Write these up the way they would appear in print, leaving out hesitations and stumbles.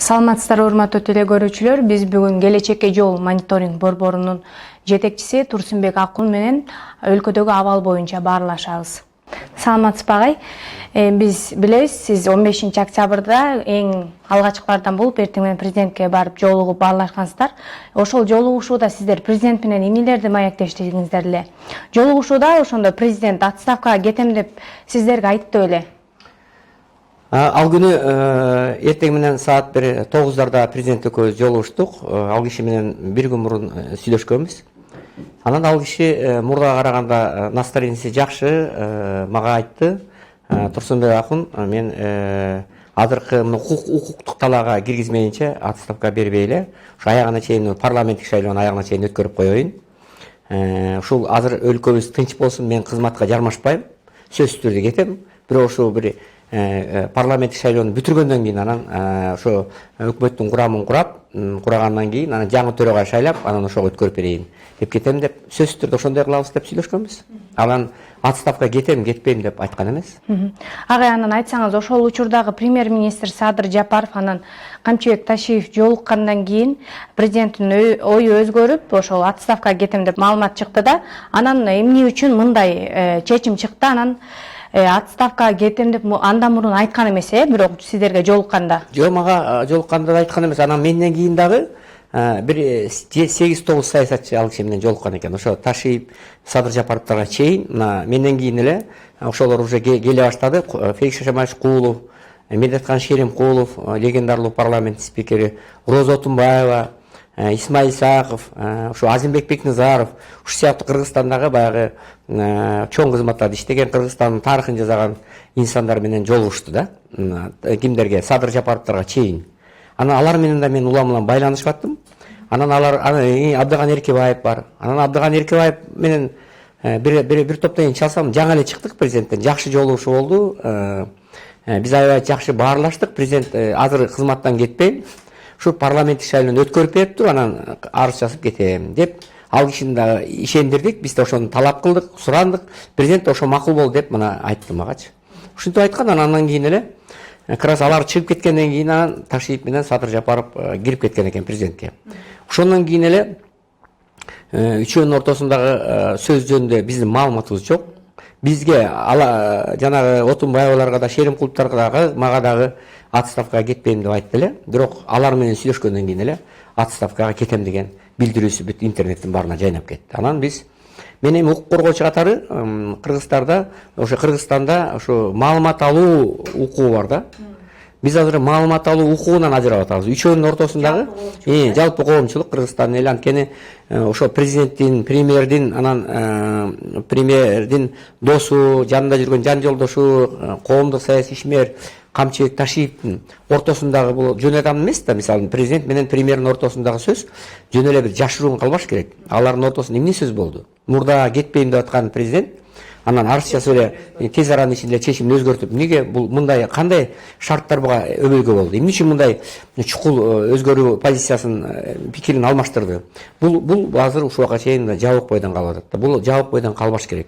Саламатсыздарбы урматтуу теле көрүүчүлөр, биз бүгүн Келечекке жол мониторинг борборунун жетекчиси Турсунбек Акун менен өлкөдөгү абал боюнча баарлашабыз. Саламатсызбы агай? Биз билебиз, сиз 15 октябрда эң алгачкылардан болуп эртең менен президентке барып жолугуп баарлашкансыздар. Ошол жолугушууда сиздер президент менен эмнелерди маектештиңиздер эле? Жолугушууда ошондо президент отставкага кетем деп сиздерге айтты беле? Ал күнү эртең менен саат 9:00 президент экөөбүз жолугуштук. Ал киши менен бир күн мурун сүйлөшкөнбүз. Анан ал киши мурдага караганда настроенияси жакшы, мага айтты: Турсунбек Акун, мен азыркы укуктук талаага киргизмейинче отставка бербей эле, ушу аягына чейин парламенттик шайлоону аягына чейин өткөрүп коеюн. Ушул азыр өлкөбүз тынч болсун, мен кызматка жармашпайм, сөзсүз түрдө кетем. Бирок ошо бир парламенттик шайлоону бүтүргөндөн кийин анан ошо өкмөттүн курамын курагандан кийин анан жаңы төрага шайлап, анан ошого өткөрүп берейин деп кетем деп сөзсүз түрдө ошондой кылабыз деп сүйлөшкөнбүз. Анан отставка кетем, кетпейм деп айткан эмес. Агай, анан айтсаңыз, ошол учурдагы премьер-министр Садыр Жапаров анан Камчыбек Ташиев жолуккандан кийин президенттин ою өзгөрүп, ошол отставкага кетем деп маалымат чыкты да, анан эмне үчүн мындай чечим чыкты? Анан отставкага кетем деп андан мурун айткан эмес, бирок сиздерге жолукканда. Жок, мага жолукканда да айткан эмес. Анан менден кийин дагы бир 8-9 саясатчы ал киши менен жолуккан экен. Ошо Ташиев, Садыр Жапаровторго чейин, менден кийин эле ошолор уже келе баштады. Феликс Шашамаевич Куулов, Медеткан Шеримкулов, легендарлуу парламент спикери, Роза Отунбаева, Исмаил Исаков, ушу Азимбек Бекназаров, ушу сыяктуу Кыргызстандагы баягы чоң кызматтарды иштеген, Кыргызстандын тарыхын жазган инсандар менен жолугушту да. Кимдерге? Садыр Жапаровторго чейин. Анан алар менен да мен улам байланышып аттым. Анан алар Абдыган Эркебаев бар. Анан Абдыган Эркебаев менен бир топтон кийин чалсам, жаңы эле чыктык президенттен. Жакшы жолугушуу болду. Биз аябай жакшы баарлаштык. Президент азыр кызматтан кетпейм, ушу парламенттик шайлоону өткөрүп бериптир, анан арыз жазып кетем деп ал кишини да ишендирдик. Биз да ошону талап кылдык, сурандык. Президент ошо макул болду деп мына айтты магачы. Ушинтип айткан. Андан кийин эле как раз алар чыгып кеткенден кийин анан Ташиев менен Садыр Жапаров кирип кеткен экен президентке. Ошондон кийин эле үчөөнүн ортосундагы сөз жөнүндө биздин маалыматыбыз жок. Бизге жанагы Отунбаеваларга да, Шеримкуловторго дагы, мага дагы отставкага кетпейм деп айтты эле. Бирок алар менен сүйлөшкөндөн кийин эле отставкага кетем деген билдирүүсү бүт интернеттин баарына жайнап кетти. Анан мен эми укук коргоочу катары Кыргызстанда ошо маалымат алуу укугу бар да. Биз азыр маалымат алуу укугунан ажырап атабыз. Үчөөнүн ортосундагы жалпы коомчулук Кыргызстандын эли, анткени ошо президенттин, премьердин досу, жанында жүргөн жан жолдошу, коомдук саясий ишмер Камчыбек Ташиевдин ортосундагы бул жөн адам эмес да. Мисалы, президент менен премьердин ортосундагы сөз жөн эле бир жашыруун калбаш керек. Алардын ортосунда эмне сөз болду? Мурда кетпейм деп аткан президент анан арыз жазып эле тез аранын ичинде чечимин өзгөртүп, эмнеге бул мындай кандай шарттар буга өбөлгө болду? Эмне үчүн мындай чукул өзгөрүү позициясын, пикирин алмаштырды? Бул азыр ушуга чейин жабык бойдон калып атат. Бул жабык бойдон калбаш керек.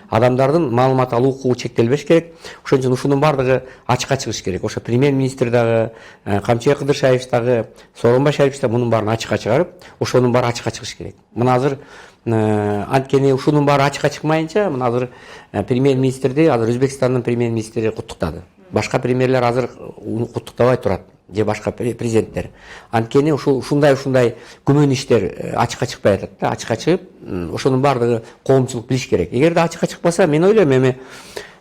Адамдардын маалымат алуу укугу чектелбеш керек. Ошон үчүн ушунун баардыгы ачыкка чыгыш керек. Ошо премьер-министр дагы, Камчыбек Кыдыршаевич дагы, Сооронбай Шарипович да мунун баарын ачыкка чыгарып, ошонун баары ачыкка чыгыш керек. Мына азыр анткени ушунун баары ачыкка чыкмайынча, мына азыр премьер-министрди азыр Өзбекстандын премьер-министри куттуктады. Башка премьерлер азыр куттуктабай турат, же башка президенттер. Анткени ушундай күмөн иштер ачыкка чыкпай атат да. Ачыкка чыгып, ошонун баардыгы коомчулук билиш керек. Эгерде ачыкка чыкпаса, мен ойлойм эми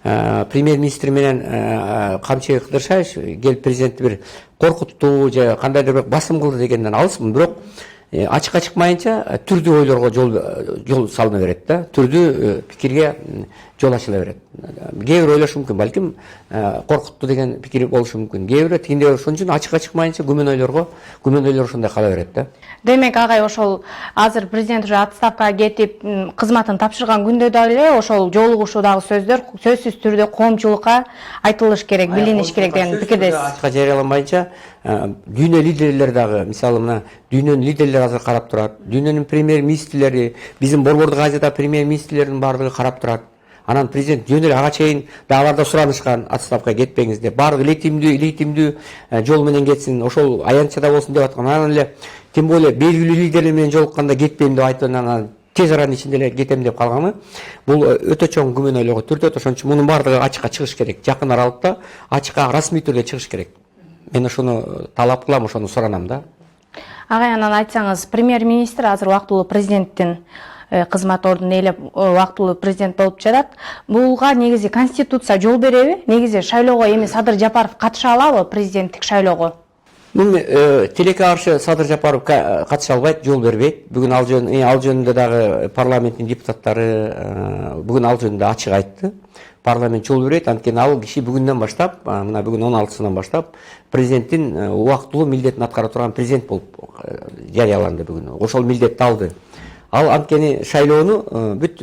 премьер-министр менен Камчыбек Кыдыршаевич келип президентти бир коркутту же кандайдыр бир басым кылды дегенден алысмын. Бирок ачыкка чыкмайынча түрдүү ойлорго жол салына берет да. Түрдүү пикирге жол ачыла берет. Кээ бир ойлошу мүмкүн, балким коркутту деген пикир болушу мүмкүн. Кээ бир тигиндей ошон үчүн ачыкка чыкмайынча күмөн ойлор ошондой кала берет да. Демек, агай, ошол азыр президент уже отставкага кетип кызматын тапшырган күндө дагы ошол жолугушуудагы сөздөр сөзсүз түрдө коомчулукка айтылыш керек, билиниш керек деген пикирдесиз. Ачыкка жарыяланбайынча дүйнө лидерлери дагы, мисалы мына дүйнөнүн лидерлери азыр карап турат. Дүйнөнүн премьер-министрлери, биздин Борбордук Азияда премьер-министрлердин баардыгы карап турат. Анан президент жөн эле ага чейин алар да суранышкан, отставкага кетпеңиз деп, баардыгы легитимдүү жол менен кетсин, ошол аянтчада болсун деп аткан. Анан эле тем более белгилүү лидерлер менен жолукканда кетпейм деп айтып, анан тез аранын ичинде эле кетем деп калганы бул өтө чоң күмөнөөлөргө түртөт. Ошон үчүн мунун баардыгы ачыкка чыгыш керек. Жакын аралыкта ачыкка расмий түрдө чыгыш керек. Мен ошону талап кылам, ошону суранам да. Агай, анан айтсаңыз, премьер-министр азыр убактылуу президенттин кызмат ордун ээлеп убактылуу президент болуп жатат. Булга негизи конституция жол береби? Негизи шайлоого эми Садыр Жапаров катыша алабы президенттик шайлоого? Тилекке каршы Садыр Жапаров катыша албайт, жол бербейт. Бүгүн ал жөнүндө дагы парламенттин депутаттары бүгүн ал жөнүндө ачык айтты. Парламент жол берет, анткени ал киши бүгүндөн баштап, мына бүгүн 16-сынан баштап президенттин убактылуу милдетин аткара турган президент болуп жарыяланды бүгүн. Ошол милдетти алды. Ал анткени шайлоону бүт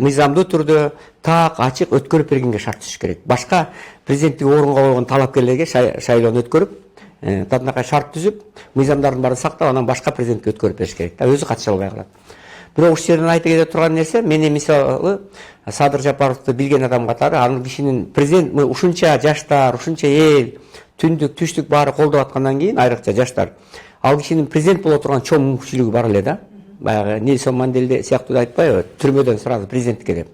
мыйзамдуу түрдө так, ачык өткөрүп бергенге шарт түзүш керек. Башка президенттик орунга койгон талапкерлерге шайлоону өткөрүп, тандакай шарт түзүп, мыйзамдардын баарын сактап, анан башка президентке өткөрүп бериш керек. Өзү катыша албай калат. Бирок ушул жерден айта кете турган нерсе, мен мисалы Садыр Жапаровду билген адам катары, анын кишинин президент ушунча жаштар, ушунча эл, түндүк, түштүк баары колдоп аткандан кийин, айрыкча жаштар, ал кишинин президент боло турган чоң мүмкүнчүлүгү бар эле да. Баягы Нельсон Манделе сыяктуу айтпайбы, түрмөдөн сразу президенттикке деп.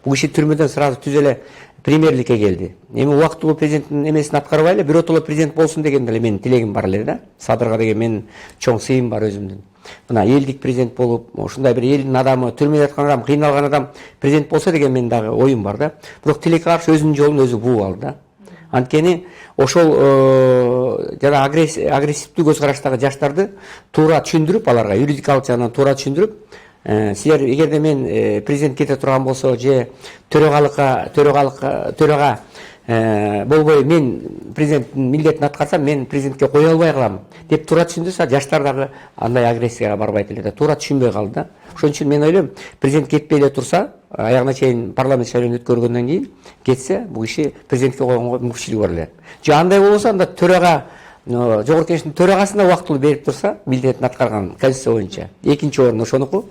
Бул киши түрмөдөн сразу түз эле премьерликке келди. Эми убактылуу президенттин эмесин аткарбай эле биротоло президент болсун деген деле менин тилегим бар эле да. Садырга деген менин чоң сыйым бар өзүмдүн. Мына элдик президент болуп, ошондой бир элдин адамы, түрмөдө жаткан адам, кыйналган адам президент болсо деген менин дагы оюм бар да. Бирок тилекке каршы өзүнүн жолун өзү бууп алды да. Анткени ошол жана агрессивдүү көз караштагы жаштарды туура түшүндүрүп, аларга юридикалык жагынан туура түшүндүрүп, силер эгерде мен президент кете турган болсо же төрага болбой мен президенттин милдетин аткарсам, мен президентке кое албай калам деп туура түшүндүрсө, жаштар дагы андай агрессияга барбайт эле да. Туура түшүнбөй калды да. Ошон үчүн мен ойлойм, президент кетпей эле турса, аягына чейин парламент шайлоonu өткөргөндөн кийин кетсе, бул киши президентке койгонго мүмкүнчүлүгү бар эле. Же андай болбосо, анда төрага, жогорку кеңештин төрагасына убактылуу берип турса, милдетин аткарган конституция боюнча экинчи орун ошонуку.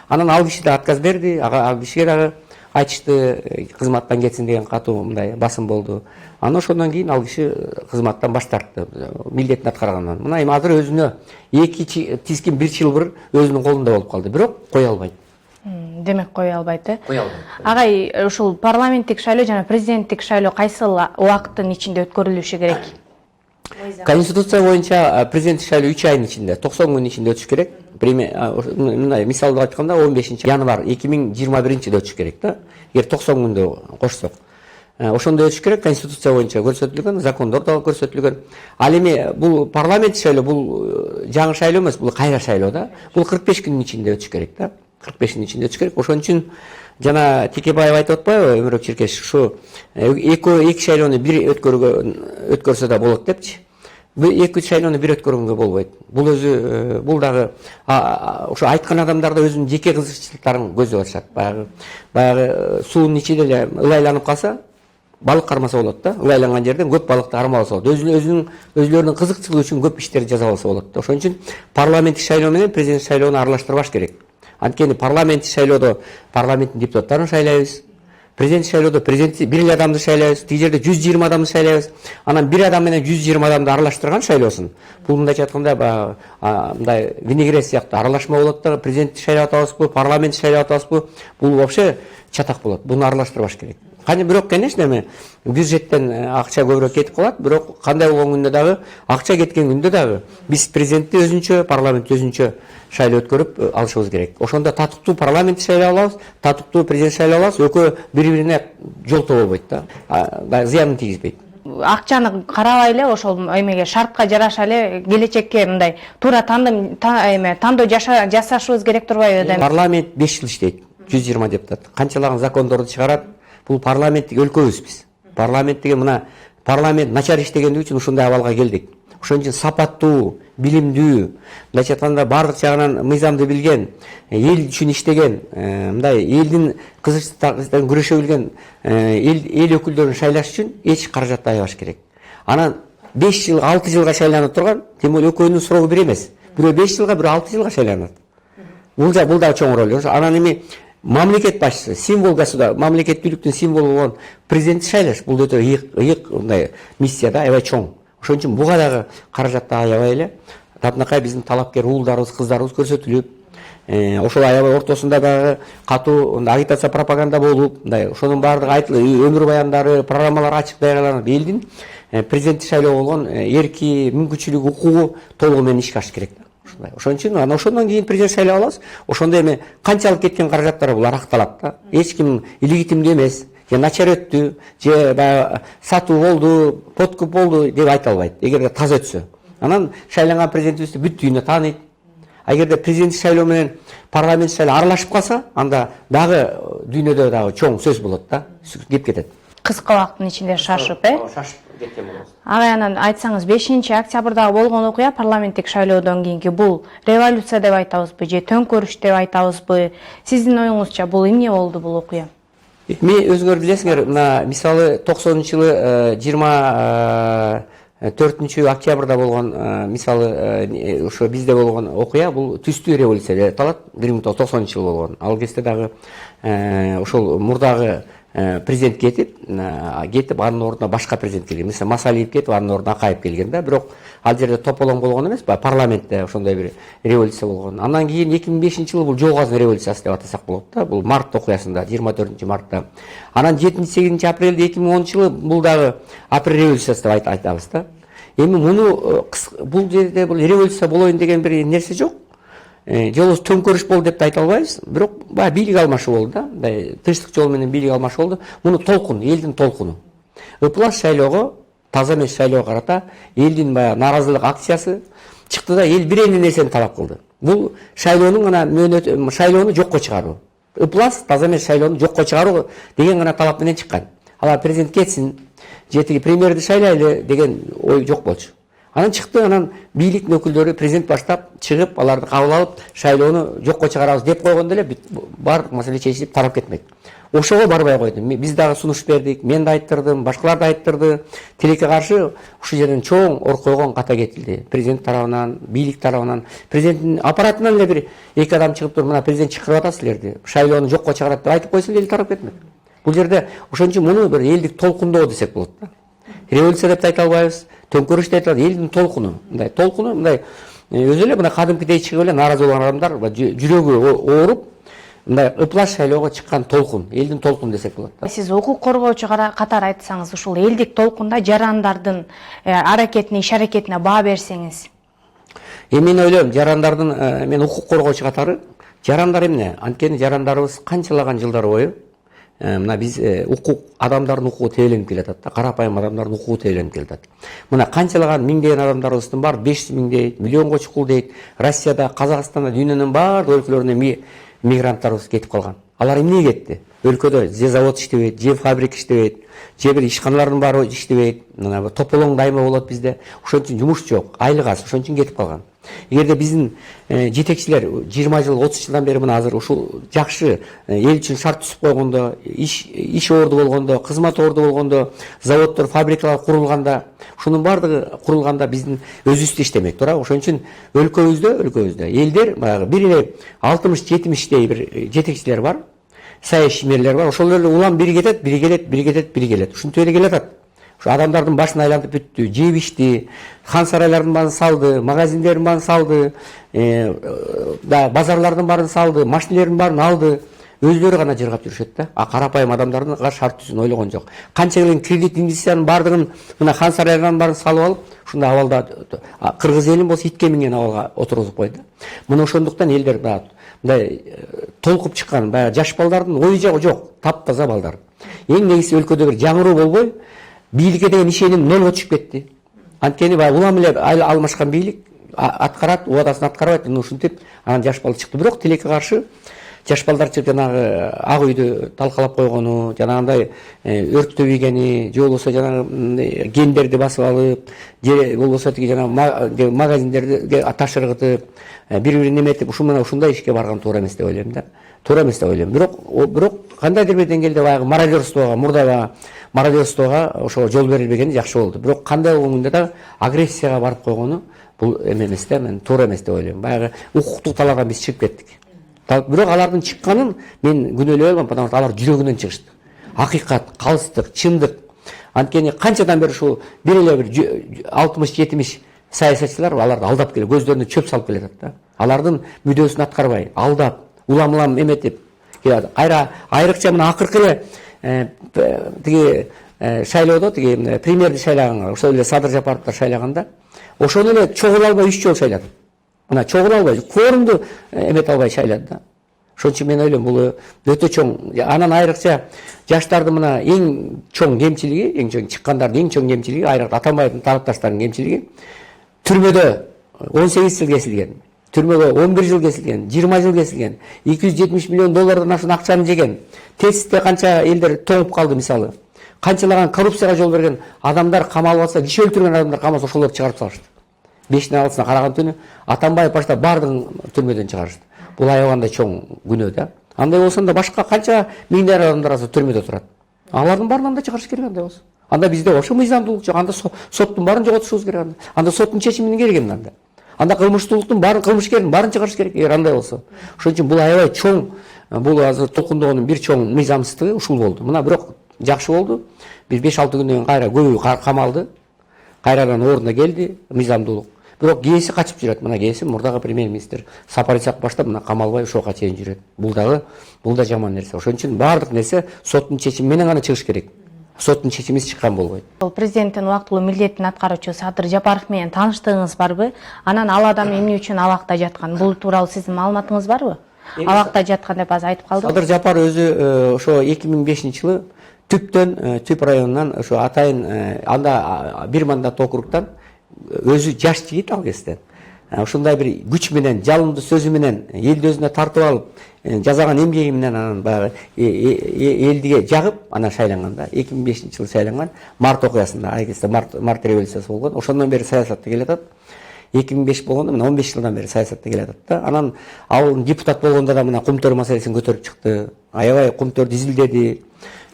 Анан ал киши да отказ берди, ал кишиге дагы айтышты, кызматтан кетсин деген катуу мындай басым болду. Анан ошондон кийин ал киши кызматтан баш тартты, милдетин аткаргандан. Мына эми азыр өзүнө эки тизгин бир чылбыр өзүнүн колунда болуп калды, бирок кое албайт. Демек кое албайт, э? Кое албайт. Агай, ушул парламенттик шайлоо жана президенттик шайлоо кайсы убакыттын ичинде өткөрүлүшү керек? Конституция боюнча президенттик шайлоо 3 айдын ичинде, 90 күнүн ичинде өтүш керек. Мындай мисалдуу айтканда 15 январь 2021-жылы өтүш керек да. Эгер 90 күндө кошсок. Ошондой өтүш керек, конституция боюнча көрсөтүлгөн, закондордо көрсөтүлгөн. Ал эми бул парламент шайлоо, бул жаңы шайлоо эмес, бул кайра шайлоо да. Бул 45 күнүн ичинде өтүш керек да. 45 күнүн ичинде өтүш керек. Ошон үчүн жана Текебаев айтып атпайбы, Өмүрөк Чиркеш, ушу эки шайлоону бир өткөрсө да болот депчи. Эки шайлоону бир өткөргөнгө болбойт. Бул өзү, бул дагы ошо айткан адамдар да өзүнүн жеке кызыкчылыктарын көздөп атышат. Баягы суунун ичинде эле ылайланып калса, балык кармаса болот да. Ылайланган жерден көп балыкты кармабаса болот. Өзүлөрүнүн кызыкчылыгы үчүн көп иштерди жасабалса болот да. Ошон үчүн парламенттик шайлоо менен президент шайлоону аралаштырбаш керек. Анткени парламенттик шайлоодо парламенттин депутаттарын шайлайбыз. Президент шайлоодо президентти бир эле адамды шайлайбыз. Тиги жерде 120 адамды шайлайбыз. Анан бир адам менен 120 адамды аралаштырган шайлоосун. Бул мындайча айтканда мындай винегрет сыяктуу аралашма болот да. Президентти шайлап атабызбы, парламентти шайлап атабызбы? Бул вообще чатак болот. Буну аралаштырбаш керек. Бирок, конечно, эми бюджеттен акча көбүрөөк кетип калат, бирок кандай болгон күндө дагы, акча кеткен күндө дагы биз президентти өзүнчө, парламентти өзүнчө шайлоо өткөрүп алышыбыз керек. Ошондо татыктуу парламентти шайлап алабыз, татыктуу президент шайлап алабыз, экөө бири-бирине жолтоо болбойт да, зыянын тийгизбейт. Акчаны карабай эле ошол эмеге шартка жараша эле келечекке мындай туура тандоо жасашыбыз керек турбайбы? Парламент 5 жыл иштейт, 120 депутат. Канчалаган закондорду чыгарат. Бул парламенттик өлкөбүз биз. Парламент деген мына парламент начар иштегендиги үчүн ушундай абалга келдик. Ошон үчүн сапаттуу, билимдүү, мындайча айтканда баардык жагынан мыйзамды билген, эл үчүн иштеген, мындай элдин кызыкчылыктарын күрөшө билген эл өкүлдөрүн шайлаш үчүн эч каражат аябаш керек. Анан 5 жыл, 6 жылга шайланып турган, тем более экөөнүн срогу бир эмес. Бирөө 5 жылга, бирөө 6 жылга шайланат. Бул да чоң роль. Анан эми мамлекет башчысы, символ государства, мамлекеттүүлүктүн символу болгон президентти шайлаш бул өтө ыйык мындай миссия да, аябай чоң. Ошон үчүн буга дагы каражатты аябай эле татынакай биздин талапкер уулдарыбыз, кыздарыбыз көрсөтүлүп, ошол аябай ортосунда дагы катуу агитация пропаганда болуп, мындай ошонун баардыгы айтылып, өмүр баяндары, программалар ачык даярданып, элдин президентти шайлоо болгон эрки, мүмкүнчүлүгү, укугу толугу менен ишке ашыш керек да. Ошон үчүн анан ошондон кийин президент шайлап алабыз. Ошондо эми канчалык кеткен каражаттар булар акталат да. Эч ким илегитимдүү эмес, же начар өттү, же баягы сатуу болду, подкуп болду деп айта албайт. Эгерде таза өтсө. Анан шайланган президентибизди бүт дүйнө тааныйт. Эгерде президент шайлоо менен парламент шайлоо аралашып калса, анда дагы дүйнөдө дагы чоң сөз болот да. Кеп кетет. Кыска убакыттын ичинде шашып, Шашып кеткен болобуз. Агай, анан айтсаңыз 5-октябрдагы болгон окуя парламенттик шайлоодон кийинки бул революция деп айтабызбы же төңкөрүш деп айтабызбы? Сиздин оюңузча бул эмне болду бул окуя? Мен өзүңөр билесиңер, мына мисалы 90-жылы 24-октябрда болгон мисалы ошо бизде болгон окуя бул түстүү революция деп аталат. 1990-жылы болгон. Ал кезде дагы ошол мурдагы президент кетип, анын ордуна башка президент келген. Мисалы Масалиев кетип, анын ордуна Акаев келген да. Бирок ал жерде тополоң болгон эмес, парламентте ошондой бир революция болгон. Андан кийин 2005-жылы бул Жоо Казын революциясы деп атасак болот да. Бул март окуясында, 24-мартта. Анан 7-8 апрелде 2010-жылы бул дагы апрель революциясы деп айтабыз да. Эми муну бул жерде бул революция болоюн деген бир нерсе жок. Же болбосо төңкөрүш болду деп айта албайбыз. Бирок баягы бийлик алмашуу болду да. Мындай тынчтык жол менен бийлик алмашуу болду. Муну толкун, элдин толкуну. Ыплас шайлоого, таза эмес шайлоого карата элдин баягы нааразылык акциясы чыкты да, эл бир эле нерсени талап кылды. Бул шайлоонун гана шайлоону жокко чыгаруу. Ыплас таза эмес шайлоону жокко чыгаруу деген гана талап менен чыккан. Алар президент кетсин, же тиги премьерди шайлайлы деген ой жок болчу. Анан чыкты, анан бийлик өкүлдөрү президент баштап чыгып, аларды кабыл алып, шайлоону жокко чыгарабыз деп койгондо эле баардык маселе чечилип тарап кетмек. Ошого барбай койду. Биз дагы сунуш бердик, мен да айттырдым, башкалар да айттырды. Тилекке каршы ушул жерден чоң оркойгон ката кетилди. Президент тарабынан, бийлик тарабынан, президенттин аппаратынан эле бир эки адам чыгып туруп, мына президент чакырып атат силерди, шайлоону жокко чыгарат деп айтып койсо эл тарап кетмек. Бул жерде ошон үчүн муну бир элдик толкундоо десек болот да. Революция деп айта албайбыз, төңкөрүш деп айтылат, элдин толкуну. Мындай толкуну, мындай өзү эле мына кадимкидей чыгып эле нааразы болгон адамдар жүрөгү ооруп, мындай ыплас шайлоого чыккан толкун, элдин толкуну десек болот да. Сиз укук коргоочу катары айтсаңыз, ушул элдик толкунда жарандардын аракетине, иш-аракетине баа берсеңиз. Мен ойлойм, жарандардын мен укук коргоочу катары жарандар эмне? Анткени жарандарыбыз канчалаган жылдар бою мына биз укук, адамдардын укугу тебеленип келатат да, карапайым адамдардын укугу тебеленип келатат. Мына канчалаган миңдеген адамдарыбыздын бар, 500 миң дейт, миллионго чукул дейт. Россияда, Казакстанда, дүйнөнүн бардык өлкөлөрүнө мигранттарыбыз кетип калган. Алар эмнеге кетти? Өлкөдө же завод иштебейт, же фабрика иштебейт, же бир ишканалардын баары иштебейт. Мына тополоң дайыма болот бизде. Ошон үчүн жумуш жок, айлык аз, ошон үчүн кетип калган. Эгерде биздин жетекчилер 20 жыл, 30 жылдан бери мына азыр ушул жакшы эл үчүн шарт түзүп койгондо, иш орду болгондо, кызмат орду болгондо, заводдор, фабрикалар курулганда, ушунун баардыгы курулганда биздин өзүбүздө иштемек туура. Ошон үчүн өлкөбүздө элдер баягы бир эле 60-70дей бир жетекчилер бар, саясий мэрлер бар. Ошолор эле улам бири кетет, бири келет. Ушинтип эле келатат. Ошо адамдардын башын айлантып бүттү, жеп ичти, хан сарайлардын баарын салды, магазиндердин баарын салды, базарлардын баарын салды, машинелердин баарын алды. Өзлөрү гана жыргап жүрүшөт да. Карапайым адамдардын шарт түзүүнү ойлогон жок. Канча келген кредит инвестициянын баардыгын мына хан сарайлардын баарын салып алып, ушундай абалда кыргыз элин болсо итке минген абалга отургузуп койду. Мына ошондуктан элдер мындай толкуп чыккан баягы жаш балдардын ою жок, таптаза балдар. Эң негизи өлкөдө бир жаңыруу болбой, бийликке деген ишеним нолго түшүп кетти. Анткени баягы улам эле алмашкан бийлик аткарат, убадасын аткарбайт. Ушинтип анан жаш бал чыкты. Бирок тилекке каршы жаш балдар чыгып жанагы ак үйдү талкалап койгону, жанагындай өрттөбүйгени, же болбосо жанагы гендерди басып алып, же болбосо тиги жанагы магазиндерди ташыргытып, бири-бирин эметип, ушун менен ушундай ишке барган туура эмес деп ойлойм да. Туура эмес деп ойлойм. Бирок кандайдыр бир деңгээлде баягы мародерствого, мурда мародерствого ошого жол берилбегени жакшы болду. Бирок кандай болгондо да агрессияга барып койгону бул эме эмес да, мен туура эмес деп ойлойм. Баягы укуктук талаптан биз чыгып кеттик. Бирок алардын чыкканын мен күнөөлөй албайм, потому что алар жүрөгүнөн чыгышты. Акыйкат, калыстык, чындык. Анткени канчадан бери ушул бир эле бир 60-70 саясатчылар аларды алдап келет, көздөрүнө чөп салып келатат да. Алардын мүдөөсүн аткарбай, алдап, улам эметип келет. Айрыкча мына акыркы эле тиги шайлоодо тиги премьерди шайлаганга, ошол эле Садыр Жапаровду шайлаганда, ошону эле чогулуп албай 3 жолу шайлады. Мына чогулуп албай, кворумду эмете албай шайлады да. Ошон үчүн мен ойлойм, бул өтө чоң. Анан айрыкча жаштардын мына эң чоң кемчилиги, эң чоң чыккандардын эң чоң кемчилиги, айрыкча Атамбаевдин тарапташтарынын кемчилиги, түрмөдө 18 жыл кесилген, түрмөгө 11 жыл кесилген, 20 жыл кесилген, 270 миллион доллардан ашуун акчаны жеген, тесисте канча элдер тоңуп калды мисалы. Канчалаган коррупцияга жол берген адамдар камалып алса, киши өлтүргөн адамдар камалса, ошолорду чыгарып салышты. Бешине алысына караган түнү Атамбаев башта бардыгын түрмөдөн чыгарышты. Бул аябагандай чоң күнөө да. Андай болсондо башка канча миңдер адамдар түрмөдө турат. Алардын баарынан да чыгарыш керек андай болсо. Анда бизде ошо мыйзамдуулук жок. Анда соттун баарын жоготушубуз керек анда. Анда соттун чечиминин кереги эмне анда? Анда кылмыштуулуктун баарын кылмышкердин баарын чыгарыш керек, эгер андай болсо. Ошон үчүн бул аябай чоң, бул азыр толкундоонун бир чоң мыйзамсыздыгы ушул болду. Мына бирок жакшы болду. Бир 5-6 күндөн кийин кайра көбү камалды. Кайрадан ордуна келди мыйзамдуулук. Бирок кээси качып жүрөт. Мына кээси мурдагы премьер-министр Сапар Исаков баштап мына камалбай ошого чейин жүрөт. Бул да жаман нерсе. Ошон үчүн баардык нерсе соттун чечими менен гана чыгыш керек. Соттун чечимиз чыккан болбойт. Президенттин убактылуу милдетин аткаруучу Садыр Жапаров менен тааныштыгыңыз барбы? Анан ал адам эмне үчүн абакта жаткан? Бул тууралуу сиздин маалыматыңыз барбы? Абакта жаткан деп азыр айтып калдым. Садыр Жапаров өзү ошо 2005-жылы Түп районунан ошо атайын анда бир мандат округтан өзү жаш жигит ал кезден. Ушундай бир күч менен, жалындуу сөзү менен элди өзүнө тартып алып, жасаган эмгеги менен анан баягы элдиге жагып анан шайланганда, 2005-жылы шайланган март окуясында, айгизде март революциясы болгон. Ошондон бери саясатта келатат. 2005 болгондо мына 15 жылдан бери саясатта келатат да. Анан ал депутат болгондо да мына кумтөр маселесин көтөрүп чыкты. Аябай кумтөрдү изилдеди.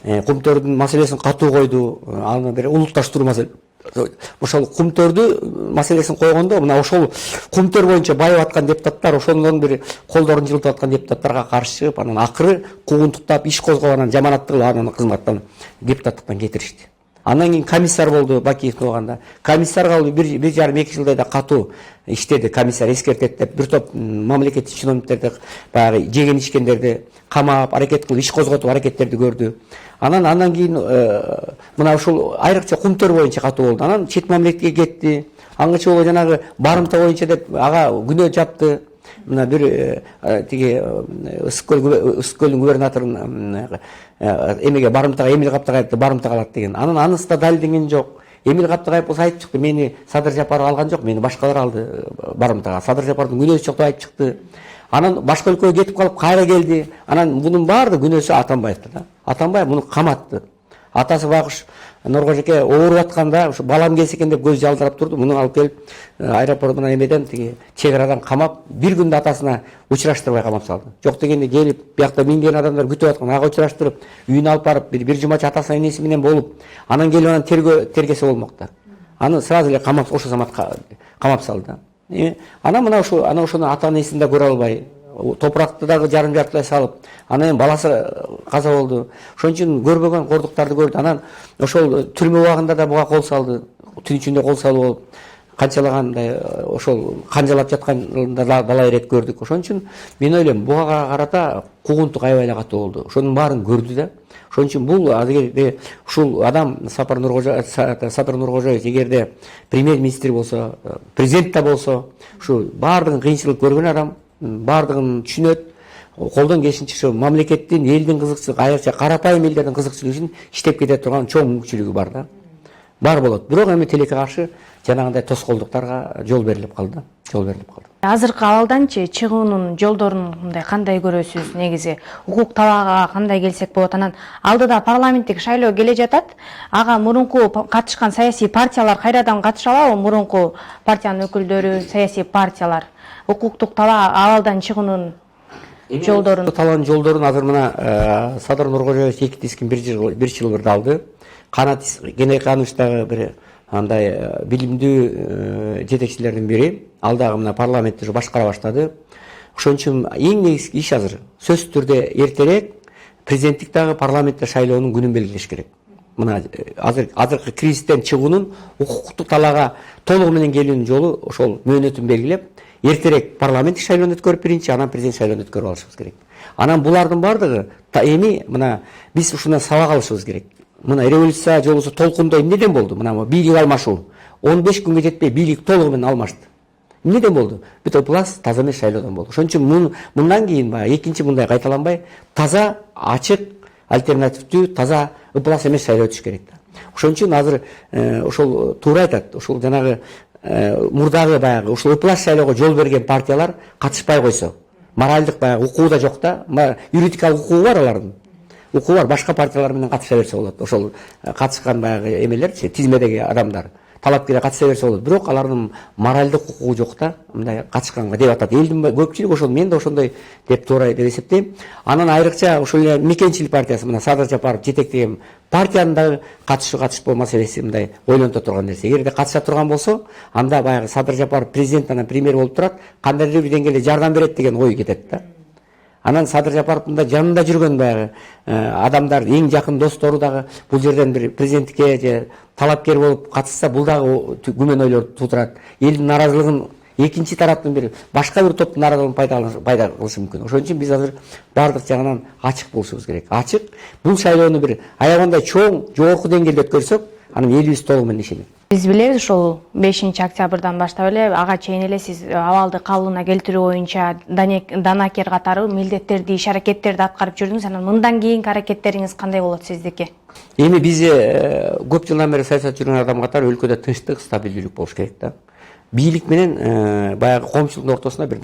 Кумтөрдүн маселесин катуу койду. Аны бир улутташтыруу маселе. Ошол кумтөрдү маселесин койгондо мына ошол кумтөр боюнча байып аткан депутаттар, ошондон бир колдорун жылытып аткан депутаттарга каршы чыгып, анан акыры куугунтуктап иш козгоп, анан жаманатты кылып анан кызматтан депутаттыктан кетиришти. Андан кийин комиссар болду Бакиевдин убагында. Комиссарга ал 1,5-2 жылдай да катуу иштеди. Комиссар эскертет деп бир топ мамлекеттик чиновниктерди баягы жеген ичкендерди камап, аракет кылып, иш козготуп аракеттерди көрдү. Андан кийин мына ушул айрыкча кумтөр боюнча катуу болду. Анан чет мамлекетке кетти. Аңгыча боло жанагы барымта боюнча деп ага күнөө жапты. Мына бир тиги Ысык көлдүн губернаторун эмеге барымтага Эмил Каптагаевди барымтага алат деген. Анан анысы да далилденген жок. Эмил Каптагаев болсо айтып чыкты, мени Садыр Жапаров алган жок, мени башкалар алды барымтага. Садыр Жапаровдун күнөөсү жок деп айтып чыкты. Анан башка өлкөгө кетип калып кайра келди. Анан мунун баардыгы күнөөсү Атамбаевда да. Атамбаев муну каматты. Атасы Багыш Норгожеке ооруп атканда ушу балам келсе экен деп көз жалдырап турду. Муну алып келип аэропорттон эмеден тиги чек арадан камап, бир күндө атасына учураштырбай камап салды. Жок дегенде келип, биякта миңдеген адамдар күтүп аткан, ага учураштырып, үйүнө алып барып, бир жумача атасына энеси менен болуп, анан келип анан тергесе болмокта. Аны сразу эле камап, ошо замат камап салды. Анан мына ошону ата энесин да көрө албай, топуракты дагы жарым жартылай салып, анан баласы каза болду. Ошон үчүн көрбөгөн кордуктарды көрдү. Анан ошол түрмө убагында да буга кол салды. Түн ичинде кол салып болуп, канчалагандай ошол канжалап жатканда да далай ирет көрдүк. Ошон үчүн мен ойлойм, буга карата куугунтук аябай эле катуу болду. Ошонун баарын көрдү да. Ошон үчүн бул эгерде ушул адам Сапар Нуркожоевич эгерде премьер-министр болсо, президент да болсо, ушу баардыгын кыйынчылык көргөн адам, баардыгын түшүнөт, колдон келишинче ушу мамлекеттин, элдин кызыкчылыгы, айрыкча карапайым элдердин кызыкчылыгы үчүн иштеп кете турган чоң мүмкүнчүлүгү бар да. Бар болот. Бирок эми тилекке каршы жанагындай тоскоолдуктарга жол берилип калды. Азыркы абалданчы чыгуунун жолдорун кандай көрөсүз негизи? Укук талаага кандай келсек болот? Анан алдыда парламенттик шайлоо келе жатат. Ага мурунку катышкан саясий партиялар кайрадан катыша алабы? Мурунку партиянын өкүлдөрү, саясий партиялар укуктук талаа абалдан чыгуунун жолдорун. Талаанын жолдорун азыр мына Садыр Нуркожоевич 2 дискин бир жыл бир алды. Канат Геннадьевич дагы бир андай билимдүү жетекчилердин бири. Ал дагы мына парламентти башкара баштады. Ошон үчүн эң негизги иш азыр сөзсүз түрдө эртерээк президенттик дагы парламентте шайлоонун күнүн белгилеш керек. Мына азыркы кризистен чыгуунун укуктук талаага толугу менен келүүнүн жолу ошол мөөнөтүн белгилеп, эртерээк парламенттик шайлоону өткөрүп биринчи, анан президент шайлоону өткөрүп алышыбыз керек. Анан булардын баардыгы эми мына биз ушундан сабак алышыбыз керек. Мына революция жолусу толкундоо эмнеден болду? Мына бийлик алмашуу 15 күнгө жетпей бийлик толугу менен алмашты. Эмнеден болду? Бүт ыплас таза эмес шайлоодон болду. Ошон үчүн мындан кийин экинчи мындай кайталанбай, таза, ачык, альтернативдүү, таза ыплас эмес шайлоо өтүш керек да. Ошон үчүн азыр ошол туура айтат. Ошол жанагы мурдагы баягы ушул ыплас шайлоого жол берген партиялар катышпай койсо, моральдык баягы укугу да жок да, юридикалык укугу бар алардын. Укугу бар, башка партиялар менен катыша берсе болот. Ошол катышкан баягы эмелерчи, тизмедеги адамдар талапкер катыша берсе болот. Бирок алардын моральдык укугу жок да, мындай катышканга деп атат. Элдин көпчүлүгү ошол, мен да ошондой деп туура деп эсептейм. Анан айрыкча ошол эле Мекенчилик партиясы, мына Садыр Жапаров жетектеген партиянын дагы катышпоо маселеси мындай ойлонто турган нерсе. Эгерде катыша турган болсо, анда баягы Садыр Жапаров президент анан премьер болуп турат, кандайдыр бир деңгээлде жардам берет деген ой кетет да. Анан Садыр Жапаровдун да жанында жүргөн баягы адамдар, эң жакын достору дагы бул жерден бир президенттикке же талапкер болуп катышса, бул дагы күмөн ойлор туудурат. Элдин наразылыгын, экинчи тараптын бир башка бир топтун наразылыгын пайда кылышы мүмкүн. Ошон үчүн биз азыр бардык жагынан ачык болушубуз керек. Ачык, бул шайлоону бир аябагандай чоң, жогорку деңгээлде өткөрсөк, анан элибиз толугу менен ишенет. Биз билебиз, ушул 5-октябрдан баштап эле ага чейин эле сиз абалды калыбына келтирүү боюнча данакер катары милдеттерди, иш-аракеттерди аткарып жүрдүңүз. Анан мындан кийинки аракеттериңиз кандай болот сиздики? Эми биз көп жылдан бери саясат жүргөн адам катары өлкөдө тынчтык, стабилдүүлүк болуш керек да. Бийлик менен баягы коомчулуктун ортосуна бир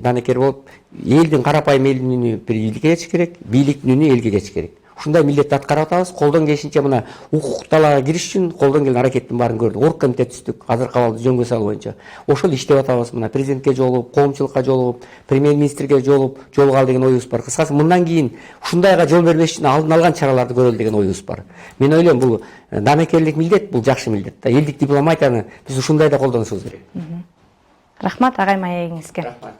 данакер болуп, элдин карапайым элдин үнү бийликке жетиш керек, бийликтин үнү элге жетиш керек. Ушундай милдетти аткарып атабыз. Колдон келишинче мына укук талаага кириш үчүн колдон келген аракеттин баарын көрдүк. Оргкомитет түздүк, азыркы абалды жөнгө салуу боюнча. Ошол иштеп атабыз. Мына президентке жолугуп, коомчулукка жолугуп, премьер-министрге жолугалы деген оюбуз бар. Кыскасы, мындан кийин ушундайга жол бербеш үчүн алдын алган чараларды көрөлү деген оюбуз бар. Мен ойлойм, бул данакерлик милдет, бул жакшы милдет да. Элдик дипломатияны биз ушундайда колдонушубуз керек. Рахмат агай, маегиңизге. Рахмат.